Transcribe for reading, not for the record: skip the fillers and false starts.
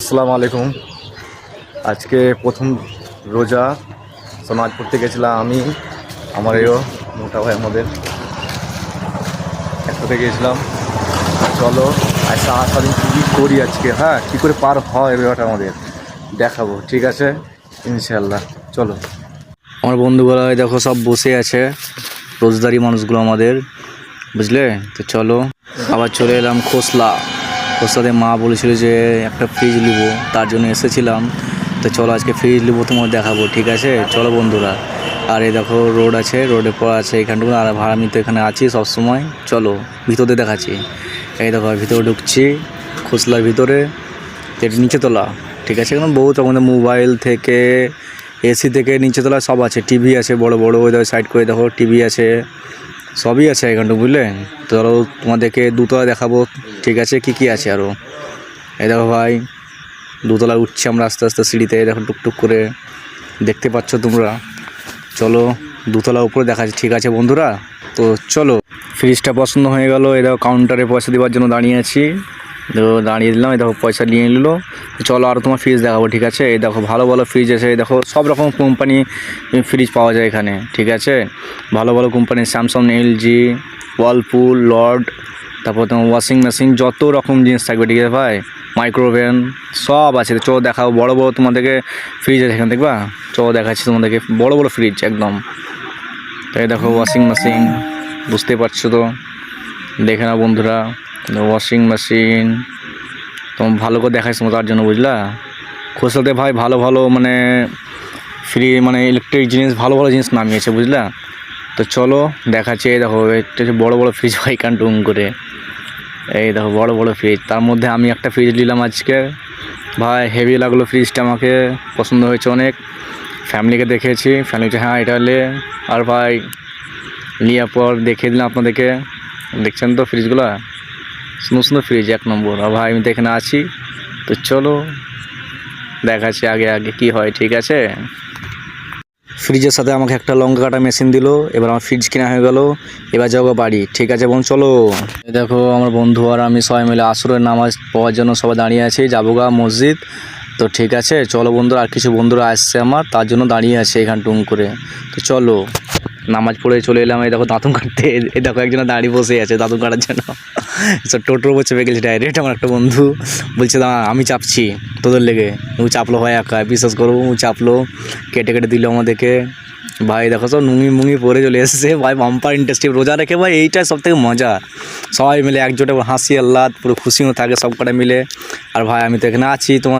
আসসালামু আলাইকুম। আজকে প্রথম রোজা, নামাজ পড়তে গেছিলাম আমি, আমার এও মোটা ভাই, আমাদের একসাথে গিয়েছিলাম। চলো আচ্ছা সারাদিন কী করি আজকে, হ্যাঁ কী করে পার হয় ব্যাপারটা আমাদের দেখাবো, ঠিক আছে ইনশাল্লাহ। চলো, আমার বন্ধুগুলো দেখো সব বসে আছে, রোজদারি মানুষগুলো আমাদের, বুঝলে তো। চলো আবার চলে এলাম খোসলাতে। মা বলেছিল যে একটা ফ্রিজ নিব, তার জন্য এসেছিলাম। তো চলো আজকে ফ্রিজ নিব, তোমার দেখাবো, ঠিক আছে চলো বন্ধুরা। আর এই দেখো রোড আছে, রোডের পর আছে এইখানটুকু। আর আমি তো এখানে আছি সবসময়। চলো ভিতরে দেখাচ্ছি। এই দেখো ভিতরে ঢুকছি, খোসলার ভিতরে। এটি নিচেতলা, ঠিক আছে। এখন বহুত আমাদের মোবাইল থেকে, এসি থেকে নিচেতলা সব আছে। টিভি আছে বড় বড়, ওই দেখো সাইড করে দেখো টিভি আছে, সবই আছে এখানটু, বুঝলে। ধরো তোমাদেরকে দুতলা দেখাবো, ঠিক আছে কি কি আছে আরও। এই দেখো ভাই, দুতলা উঠছি আমরা আস্তে আস্তে সিঁড়িতে, দেখো টুকটুক করে দেখতে পাচ্ছ তোমরা। চলো দুতলা উপরে দেখাচ্ছি, ঠিক আছে বন্ধুরা। তো চলো, ফ্রিজটা পছন্দ হয়ে গেল। এই দেখো কাউন্টারে পয়সা দেওয়ার জন্য দাঁড়িয়ে আছি, দেখো দাঁড়িয়ে দিলাম। এই দেখো পয়সা নিয়ে নিলো। চলো আর তোমার ফ্রিজ দেখাবো, ঠিক আছে। এই দেখো ভালো ভালো ফ্রিজ আছে, এই দেখো সব রকম কোম্পানি ফ্রিজ পাওয়া যায় এখানে, ঠিক আছে। ভালো ভালো company Samsung, LG, Whirlpool, Lord, তারপর তোমার ওয়াশিং মেশিন, যত রকম জিনিস থাকবে, ঠিক আছে ভাই। মাইক্রোওভেন সব আছে। চো দেখাও, বড় বড় তোমাদেরকে ফ্রিজ আছে এখানে, দেখবা। চো দেখাচ্ছি তোমাদেরকে বড় বড় ফ্রিজ একদম। তাই দেখো ওয়াশিং মেশিন, বুঝতে পারছো তো, দেখে না বন্ধুরা। ওয়াশিং মেশিন তোমার ভালো করে দেখাইছো তার জন্য, বুঝলা। খোঁজতে ভাই ভালো ভালো মানে ফ্রি মানে ইলেকট্রিক জিনিস, ভালো ভালো জিনিস নামিয়েছে, বুঝলা। তো চলো দেখাচ্ছি। এই দেখো একটা বড় বড় ফ্রিজ ভাই কান্টুম করে, এই দেখো বড় বড় ফ্রিজ। তার মধ্যে আমি একটা ফ্রিজ নিলাম আজকে ভাই, হেভি লাগলো ফ্রিজটা, আমাকে পছন্দ হয়েছে অনেক। ফ্যামিলিকে দেখেছি, ফ্যামিলিকে হ্যাঁ এটা লে। আর ভাই নেওয়ার পর দেখিয়ে দিলাম আপনাদেরকে, দেখছেন তো ফ্রিজগুলো, সুন্দর সুন্দর ফ্রিজ এক নম্বর। আর ভাই আমি তো এখানে আছি, তো চলো দেখাচ্ছি আগে আগে কি হয়, ঠিক আছে। ফ্রিজের সাথে আমাকে একটা লঙ্কা কাটা মেশিন দিল। এবার আমার ফ্রিজ কেনা হয়ে গেল, এবার যাবো বাড়ি, ঠিক আছে বোন চলো। দেখো আমার বন্ধু আর আমি সবাই মিলে আসরের নামাজ পড়ার জন্য সবাই দাঁড়িয়ে আছি, যাবো গা মসজিদ। তো ঠিক আছে চলো বন্ধুরা, আর কিছু বন্ধুরা আসছে আমার, তার জন্য দাঁড়িয়ে আছে এখান টুম করে। তো চলো নামাজ পড়ে চলে এলাম। এই দেখো দাঁতুন কাটতে, এই দেখো একজন দাঁড়িয়ে বসে আছে দাঁতুন কাটার জন্য। সব টোটোর উপর চেপে গেছে ডাইরেক্ট। আমার একটা বন্ধু বলছে আমি চাপছি তোদের লেগে। ও চাপলো ভাই একা, বিশ্বাস করবো, ও চাপলো, কেটে কেটে দিল আমাদেরকে ভাই। দেখো সব নুঙি মুঙি পরে চলে এসেছে ভাই, বাম্পার ইন্টারেস্টিং। রোজা রেখে ভাই এইটাই সব থেকে মজা, সবাই মিলে একজোটে হাসি আল্লাহ পুরো খুশিও থাকে সব কটা মিলে। আর ভাই আমি তো এখানে আছি তোমার